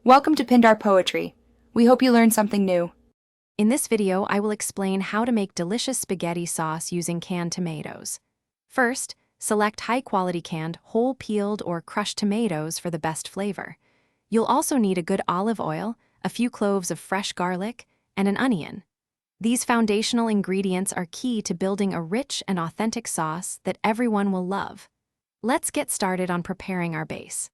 Welcome to Pindar Poetry. We hope you learned something new. In this video, I will explain how to make delicious spaghetti sauce using canned tomatoes. First, select high-quality canned, whole-peeled, or crushed tomatoes for the best flavor. You'll also need a good olive oil, a few cloves of fresh garlic, and an onion. These foundational ingredients are key to building a rich and authentic sauce that everyone will love. Let's get started on preparing our base.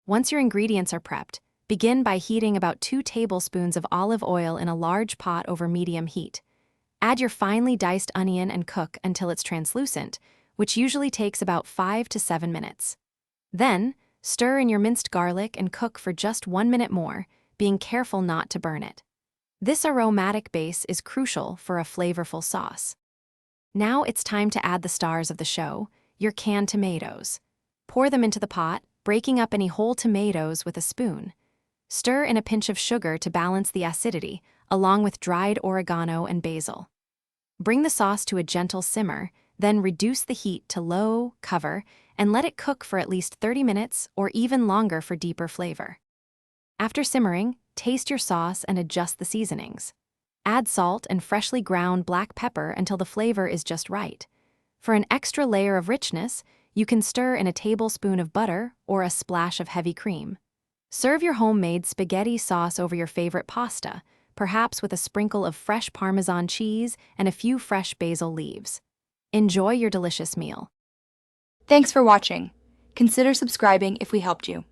Once your ingredients are prepped, begin by heating about 2 tablespoons of olive oil in a large pot over medium heat. Add your finely diced onion and cook until it's translucent, which usually takes about 5 to 7 minutes. Then, stir in your minced garlic and cook for just 1 minute more, being careful not to burn it. This aromatic base is crucial for a flavorful sauce. Now it's time to add the stars of the show, your canned tomatoes. Pour them into the pot, breaking up any whole tomatoes with a spoon. Stir in a pinch of sugar to balance the acidity, along with dried oregano and basil. Bring the sauce to a gentle simmer, then reduce the heat to low, cover, and let it cook for at least 30 minutes or even longer for deeper flavor. After simmering, taste your sauce and adjust the seasonings. Add salt and freshly ground black pepper until the flavor is just right. For an extra layer of richness, you can stir in a tablespoon of butter or a splash of heavy cream. Serve your homemade spaghetti sauce over your favorite pasta, perhaps with a sprinkle of fresh Parmesan cheese and a few fresh basil leaves. Enjoy your delicious meal. Thanks for watching. Consider subscribing if we helped you.